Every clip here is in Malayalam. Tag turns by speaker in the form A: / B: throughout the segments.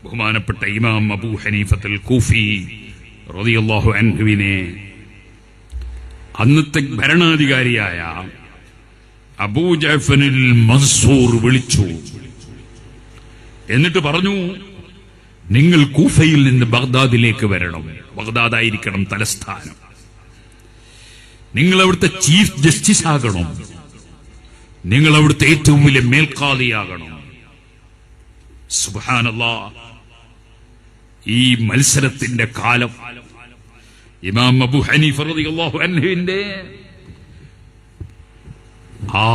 A: ബഹുമാനപ്പെട്ട ഇമാം അബൂ ഹനീഫത്തുൽ കൂഫി റളിയല്ലാഹു അൻഹുവിനെ അന്നത്തെ ഭരണാധികാരിയായ അബൂ ജഅഫറിൽ മൻസൂർ വിളിച്ചു. എന്നിട്ട് പറഞ്ഞു, നിങ്ങൾ കൂഫയിൽ നിന്ന് ബഗ്ദാദിലേക്ക് വരണം. ബഗ്ദാദായിരിക്കണം തലസ്ഥാനം. നിങ്ങൾ അവിടുത്തെ ചീഫ് ജസ്റ്റിസ് ആകണം. നിങ്ങൾ അവിടുത്തെ ഏറ്റവും വലിയ മേൽക്കാദിയാകണം. സുബ്ഹാനല്ലാഹ്. ഈ മത്സരത്തിന്റെ കാലം ഇമാം അബൂ ഹനീഫ റളിയല്ലാഹു അൻഹുവിന്റെ ആ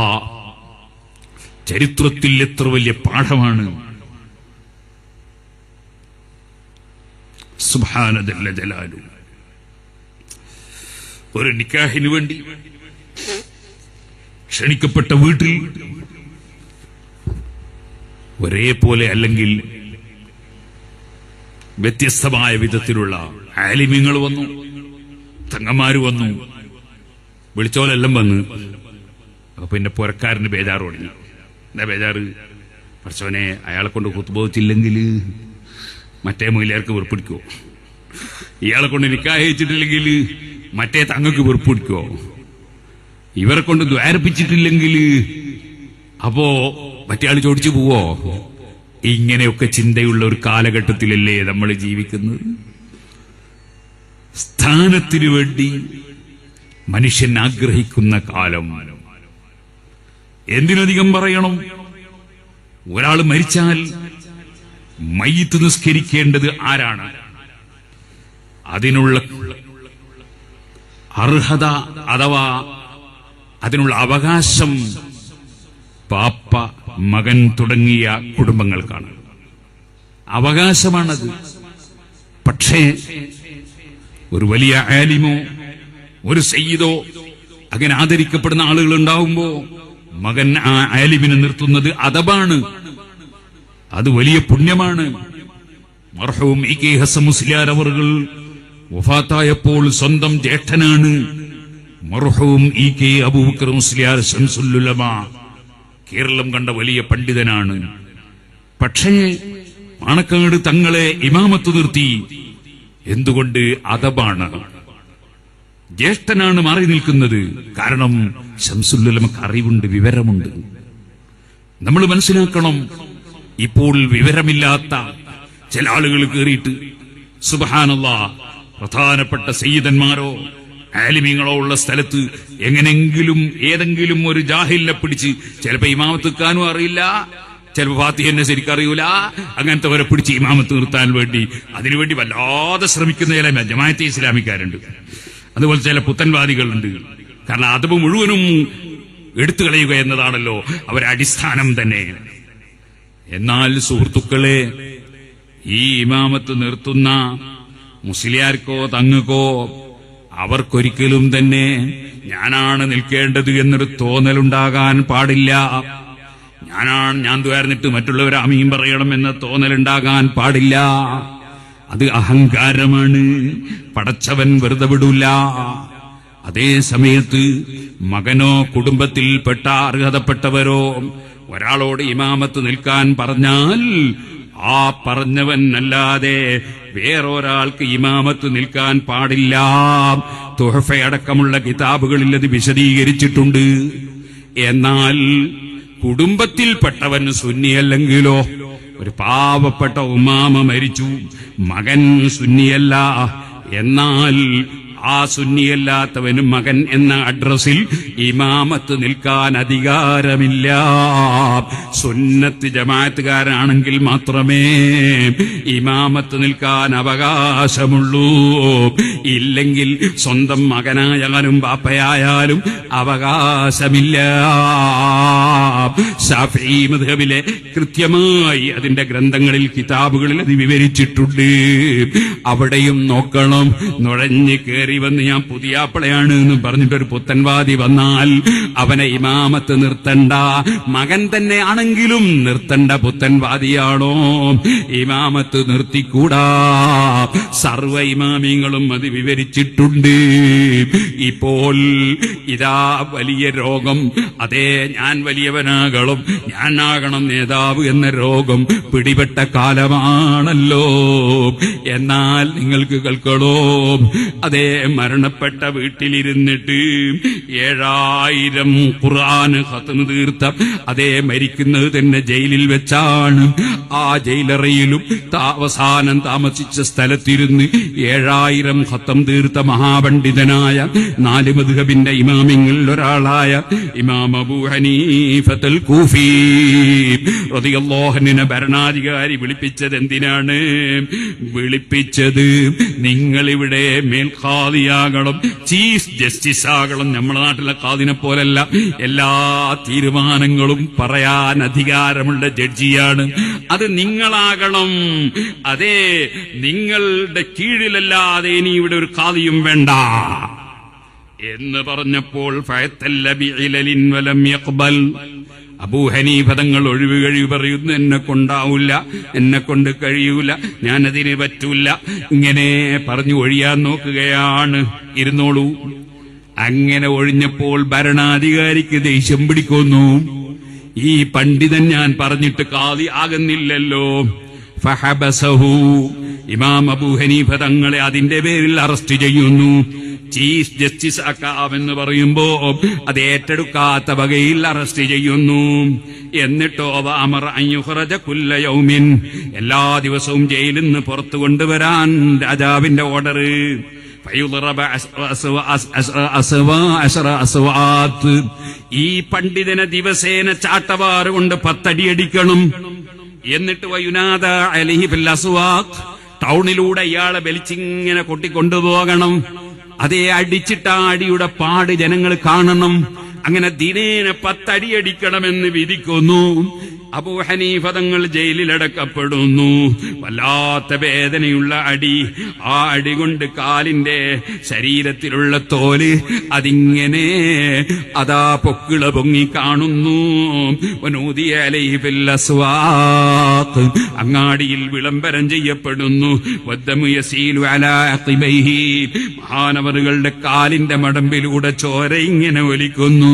A: ചരിത്രത്തിൽ എത്ര വലിയ പാഠമാണ്. സുബ്ഹാന ജല്ല ജലാലു. ഒരു നിക്കാഹിന് വേണ്ടി ക്ഷണിക്കപ്പെട്ട വീട്ടിൽ ഒരേപോലെ അല്ലെങ്കിൽ വ്യത്യസ്തമായ വിധത്തിലുള്ള ആലിമീങ്ങൾ വന്നു, തങ്ങന്മാര് വന്നു, വിളിച്ചോലെല്ലാം വന്ന്. അപ്പൊ പിന്നെ പുരക്കാരന് ബേജാറ് തുടങ്ങി. എന്താ ബേജാറ്? പഠിച്ചവനെ, അയാളെ കൊണ്ട് ഖുത്ബത്തില്ലെങ്കിൽ മറ്റേ മൊയിലാർക്ക് വെറുപ്പിടിക്കോ? ഇയാളെ കൊണ്ട് നിക്കാഹ് കഴിച്ചിട്ടില്ലെങ്കിൽ മറ്റേ തങ്ങൾക്ക് വെറുപ്പിടിക്കോ? ഇവരെ കൊണ്ട് ദ്വാരപ്പിച്ചിട്ടില്ലെങ്കിൽ അപ്പോ മറ്റേ ആൾ ചോദിച്ചു പോവോ? ഇങ്ങനെയൊക്കെ ചിന്തയുള്ള ഒരു കാലഘട്ടത്തിലല്ലേ നമ്മൾ ജീവിക്കുന്നത്? സ്ഥാനത്തിനു വേണ്ടി മനുഷ്യൻ ആഗ്രഹിക്കുന്ന കാലം. എന്തിനധികം പറയണം, ഒരാൾ മരിച്ചാൽ മയ്യിത്ത് നിസ്കരിക്കേണ്ടത് ആരാണ്? അതിനുള്ള അർഹത അഥവാ അതിനുള്ള അവകാശം പാപ്പ, മകൻ തുടങ്ങിയ കുടുംബങ്ങൾക്കാണ്. അവകാശമാണത്. പക്ഷേ ഒരു വലിയ ആലിമോ ഒരു സയ്യിദോ അങ്ങനെ ആദരിക്കപ്പെടുന്ന ആളുകൾ ഉണ്ടാവുമ്പോ മകൻ ആ ആലിമിനെ നിർത്തുന്നത് അദബാണ്. അത് വലിയ പുണ്യമാണ്. മർഹൂം ഇ.കെ. ഹസൻ മുസ്ലിയാർ അവറുകൾ വഫാത്തായപ്പോൾ സ്വന്തം ജ്യേഷ്ഠനാണ് മർഹൂം ഇ.കെ. അബൂബക്കർ മുസ്ലിയാർ ശംസുൽ ഉലമ. കേരളം കണ്ട വലിയ പണ്ഡിതനാണ്. പക്ഷേ പാണക്കാട് തങ്ങളെ ഇമാമത്ത് നിർത്തി. എന്തുകൊണ്ട്? അദബാണ്. ജ്യേഷ്ഠനാണ് മാറി നിൽക്കുന്നത്. കാരണം ശംസുൽ ഉലമക്ക് അറിവുണ്ട്, വിവരമുണ്ട്. നമ്മൾ മനസ്സിലാക്കണം, ഇപ്പോൾ വിവരമില്ലാത്ത ചില ആളുകൾ കയറിയിട്ട് സുബ്ഹാനല്ലാഹ് പ്രധാനപ്പെട്ട സയ്യിദന്മാരോ ആലിമീങ്ങളോ ഉള്ള സ്ഥലത്ത് എങ്ങനെങ്കിലും ഏതെങ്കിലും ഒരു ജാഹിലിനെ പിടിച്ച്, ചിലപ്പോ ഇമാമത്ത് നിൽക്കാനും അറിയില്ല, ചിലപ്പോ ഫാത്തിഹ തന്നെ ശരിക്കറിയൂല, അങ്ങനത്തെവരെ പിടിച്ച് ഇമാമത്ത് നിർത്താൻ വേണ്ടി അതിനുവേണ്ടി വല്ലാതെ ശ്രമിക്കുന്ന ചില ജമാഅത്തെ ഇസ്ലാമിക്കാരുണ്ട്. അതുപോലെ ചില പുത്തൻവാദികളുണ്ട്. കാരണം അത് മുഴുവനും എടുത്തു കളയുക എന്നതാണല്ലോ അവരുടെ അടിസ്ഥാനം തന്നെ. എന്നാൽ സുഹൃത്തുക്കളെ, ഈ ഇമാമത്ത് നിർത്തുന്ന മുസ്ലിയാർക്കോ തങ്ങൾക്കോ അവർക്കൊരിക്കലും തന്നെ ഞാനാണ് നിൽക്കേണ്ടത് എന്നൊരു തോന്നലുണ്ടാകാൻ പാടില്ല. ഞാൻ ദ്വാരന്നിട്ട് മറ്റുള്ളവർ ആമീൻ പറയണം എന്ന തോന്നലുണ്ടാകാൻ പാടില്ല. അത് അഹങ്കാരമാണ്. പടച്ചവൻ വെറുതെ വിടൂല. അതേ സമയത്ത് മകനോ കുടുംബത്തിൽപ്പെട്ട അർഹതപ്പെട്ടവരോ ഒരാളോട് ഇമാമത്ത് നിൽക്കാൻ പറഞ്ഞാൽ ആ പറഞ്ഞവൻ അല്ലാതെ വേറൊരാൾക്ക് ഇമാമത്ത് നിൽക്കാൻ പാടില്ല. തുഹഫയടക്കമുള്ള കിതാബുകളിൽ അത് വിശദീകരിച്ചിട്ടുണ്ട്. എന്നാൽ കുടുംബത്തിൽപ്പെട്ടവൻ സുന്നിയല്ലെങ്കിലോ, ഒരു പാവപ്പെട്ട ഉമ്മാമ മരിച്ചു, മകൻ സുന്നിയല്ല, എന്നാൽ ആ സുന്നിയല്ലാത്തവനും മകൻ എന്ന അഡ്രസ്സിൽ ഇമാമത്ത് നിൽക്കാൻ അധികാരമില്ല. സുന്നത്ത് ജമാഅത്തുകാരാണെങ്കിൽ മാത്രമേ ഇമാമത്ത് നിൽക്കാൻ അവകാശമുള്ളൂ. ഇല്ലെങ്കിൽ സ്വന്തം മകനായാലും ബാപ്പയായാലും അവകാശമില്ല. ശാഫിഈ മദ്ഹബിലെ കൃത്യമായി അതിന്റെ ഗ്രന്ഥങ്ങളിൽ കിതാബുകളിൽ അത് വിവരിച്ചിട്ടുണ്ട്. അവിടെയും നോക്കണം, നുഴഞ്ഞു കയറി കയറി വന്ന് ഞാൻ പുതിയാപ്പിളയാണ് എന്ന് പറഞ്ഞിട്ടൊരു പുത്തൻവാദി വന്നാൽ അവനെ ഇമാമത്ത് നിർത്തണ്ട. മകൻ തന്നെ ആണെങ്കിലും നിർത്തണ്ട. പുത്തൻവാദിയാണോ ഇമാമത്ത് നിർത്തിക്കൂടാ. സർവ ഇമാമിങ്ങളും അത് വിവരിച്ചിട്ടുണ്ട്. ഇപ്പോൾ ഇതാ വലിയ രോഗം, അതേ ഞാൻ വലിയവനാകണം, ഞാനാകണം നേതാവ് എന്ന രോഗം പിടിപെട്ട കാലമാണല്ലോ. എന്നാൽ നിങ്ങൾക്ക് കേൾക്കണോ, അതേ മരണപ്പെട്ട വീട്ടിലിരുന്നിട്ട് 7000 ഖുർആൻ ഖത്മ് തീർത്ത, അതേ മരിക്കുന്നത് തന്നെ ജയിലിൽ വെച്ചാണ്. ആ ജയിലറയിലും അവസാനം താമസിച്ച സ്ഥലത്തിരുന്ന് 7000 ഖത്ം തീർത്ത മഹാപണ്ഡിതനായ 4 മദ്ഹബിന്റെ ഇമാമിങ്ങളിൽ ഒരാളായ ഇമാം അബൂ ഹനീഫത്തുൽ കൂഫി റളിയല്ലാഹു അൻഹു ഭരണാധികാരി വിളിപ്പിച്ചത് എന്തിനാണ്? വിളിപ്പിച്ചത് നിങ്ങളിവിടെ മേൽഖാദിയാകണം, ചീഫ് ജസ്റ്റിസ് ആകണം. നമ്മുടെ നാട്ടിലെ ഖാദിനെ പോലല്ല, എല്ലാ തീരുമാനങ്ങളും പറയാൻ അധികാരമുള്ള ജഡ്ജിയാണ്. അത് നിങ്ങളാകണം. അതേ, നിങ്ങളുടെ കീഴിലല്ലാതെ ഇനി ഇവിടെ ഒരു ഖാദിയും വേണ്ട എന്ന് പറഞ്ഞപ്പോൾ ഫയത്തല്ല ബിഇലലിൻ വലം യഖ്ബൽ. അബൂ ഹനീഫ തങ്ങൾ ഒഴിവ് കഴിവ് പറയുന്നു, എന്നെ കൊണ്ടാവൂല, എന്നെ കൊണ്ട് കഴിയൂല, ഞാനതിന് പറ്റൂല. ഇങ്ങനെ പറഞ്ഞു ഒഴിയാൻ നോക്കുകയാണ്. ഇരുന്നോളൂ. അങ്ങനെ ഒഴിഞ്ഞപ്പോൾ ഭരണാധികാരിക്ക് ദേഷ്യം പിടിക്കുന്നു. ഈ പണ്ഡിതൻ ഞാൻ പറഞ്ഞിട്ട് ഖാദി ആകുന്നില്ലല്ലോ. ഫഹബസഹു, ഇമാം അബൂ ഹനീഫ തങ്ങളെ അതിന്റെ പേരിൽ അറസ്റ്റ് ചെയ്യുന്നു. ചീഫ് ജസ്റ്റിസ് ആക്കാമെന്ന് പറയുമ്പോ അത് ഏറ്റെടുക്കാത്ത വകയിൽ അറസ്റ്റ് ചെയ്യുന്നു. എന്നിട്ടോ അമറ അൻ യുഖ്റജ കുല്ല യൗമിൻ, എല്ലാ ദിവസവും ജയിലിൽ നിന്ന് പുറത്തു കൊണ്ടുവരാൻ രാജാവിന്റെ ഓർഡർ. ഈ പണ്ഡിതനെ ദിവസേന ചാട്ടവാറ് കൊണ്ട് 10 അടിയടിക്കണം. എന്നിട്ട് വയുനാദ അലൈഹി ഫിൽ അസ്വാഖ്, ടൗണിലൂടെ ഇയാളെ വലിച്ചിങ്ങനെ കൊട്ടിക്കൊണ്ടുപോകണം. അതേ അടിച്ചിട്ട അടിയുടെ പാട് ജനങ്ങൾ കാണണം. അങ്ങനെ ദിനേന 10 അടിയടിക്കണമെന്ന് വിധിക്കുന്നു. അബൂ ഹനീഫ തങ്ങൾ ജയിലിലടക്കപ്പെടുന്നു. വല്ലാത്ത വേദനയുള്ള അടി. ആ അടി കൊണ്ട് കാലിന്റെ ശരീരത്തിലുള്ള തോല് അതിങ്ങനെ അതാ പൊക്കിള പൊങ്ങി കാണുന്നു. വനൂദിയ അലൈഹി ഫിൽ അസ്വാഖ്, അങ്ങാടിയിൽ വിളംബരം ചെയ്യപ്പെടുന്നു. വദ്ദമു യസീലു അലാ അഖിബൈഹി, മഹാനവറുകളുടെ കാലിന്റെ മടമ്പിലൂടെ ചോര ഇങ്ങനെ ഒലിക്കുന്നു.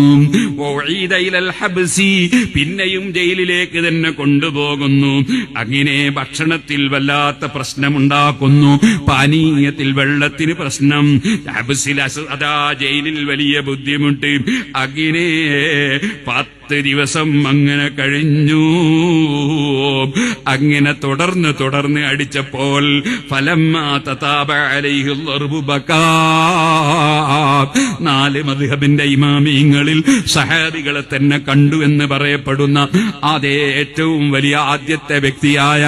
A: വഈദ ഇലൽ ഹബ്സി, പിന്നെയും ജയിലിലേക്ക് തന്നെ കൊണ്ടുപോകുന്നു. അങ്ങനെ ഭക്ഷണത്തിൽ വല്ലാത്ത പ്രശ്നമുണ്ടാക്കുന്നു, പാനീയത്തിൽ വെള്ളത്തിന് പ്രശ്നം, അതാ ജയിലിൽ വലിയ ബുദ്ധിമുട്ട്. അങ്ങനെ 10 ദിവസം അങ്ങനെ കഴിഞ്ഞു. അങ്ങനെ തുടർന്ന് അടിച്ചപ്പോൾ ഫലമ്മാ തതാബ അലൈഹി ളർബു ബകാ, 4 മദ്ഹബിന്റെ ഇമാമിങ്ങളിൽ സഹാബികളെ തന്നെ കണ്ടു എന്ന് പറയപ്പെടുന്ന അതേ ഏറ്റവും വലിയ ആദ്യത്തെ വ്യക്തിയായ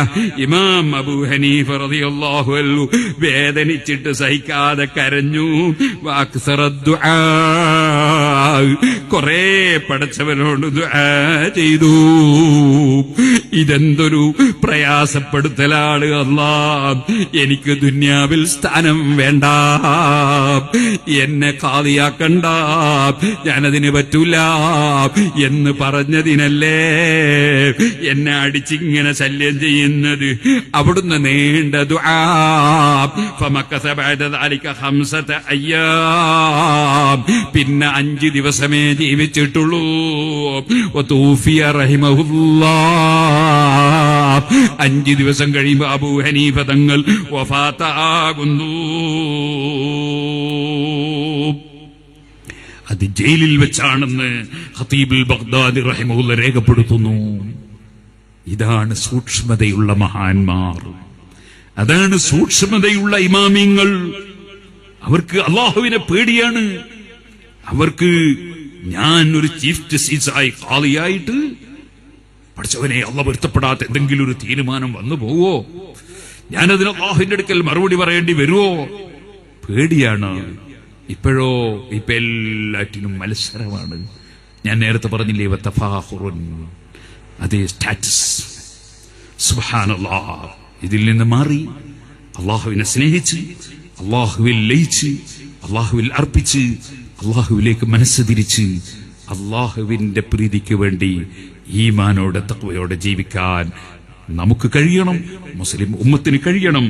A: ഇമാം അബൂ ഹനീഫ റളിയല്ലാഹു അൻഹു വേദനിച്ചിട്ട് സഹിക്കാതെ കരഞ്ഞു. വഅക്സറദ്ദുആ, കുറേ പടച്ചവനോട് ദുആ ചെയ്തു. ഇതെന്തൊരു പ്രയാസപ്പെടുത്തലാണ്. അല്ലാഹ്, എനിക്ക് ദുനിയാവിൽ സ്ഥാനം വേണ്ട, എന്നെ ഖാദിയാക്കണ്ട, ഞാനതിന് പറ്റൂല എന്ന് പറഞ്ഞതിനല്ലേ എന്നെ അടിച്ചിങ്ങനെ ശല്യം ചെയ്യുന്നത്. അവിടുന്ന് നീണ്ട ദുആ. ഫമക്കസ ബഅദ ദാലിക 5 അയ്യാം, പിന്നെ 5 ദിവസമേ ജീവിച്ചിട്ടുള്ളൂ. വതൂഫിയ റഹിമഹുല്ലാഹ്, 5 ദിവസം കഴിയുമ്പോൾ അബൂ ഹനീഫ തങ്ങൾ വഫാത്താകുന്നു. അത് ജയിലിൽ വെച്ചാണെന്ന് ഖതീബുൽ ബഗ്ദാദി റഹിമഹുല്ലാഹ് രേഖപ്പെടുത്തുന്നു. ഇതാണ് സൂക്ഷ്മതയുള്ള മഹാന്മാർ, അതാണ് സൂക്ഷ്മതയുള്ള ഇമാമിങ്ങൾ. അവർക്ക് അള്ളാഹുവിനെ പേടിയാണ്. അവർക്ക് ഞാൻ ഒരു ചീഫ് ജസ്റ്റിസായി ഖാദിയായിട്ട് പഠിച്ചവനെ അള്ളാഹ് പൊരുത്തപ്പെടാത്ത എന്തെങ്കിലും ഒരു തീരുമാനം വന്നു പോവോ, ഞാനതിന് അള്ളാഹുവിന്റെ അടുക്കൽ മറുപടി പറയേണ്ടി വരുമോ? പേടിയാണ്. ഇപ്പോഴോ ഇപ്പൊ എല്ലാറ്റിനും മത്സരമാണ്. ഞാൻ നേരത്തെ പറഞ്ഞില്ലേ, വതഫാഖുറുൻ, അതേ സ്റ്റാറ്റസ്. സുബ്ഹാനല്ലാഹ്, ഇതിൽ നിന്ന് മാറി അള്ളാഹുവിനെ സ്നേഹിച്ച് അള്ളാഹുവിൽ ലയിച്ച് അള്ളാഹുവിൽ അർപ്പിച്ച് അള്ളാഹുവിലേക്ക് മനസ്സ് തിരിച്ച് അള്ളാഹുവിന്റെ പ്രീതിക്ക് വേണ്ടി ഈമാനോടെ തഖ്വയോടെ ജീവിക്കാൻ നമുക്ക് കഴിയണം. മുസ്ലിം ഉമ്മത്തിന് കഴിയണം.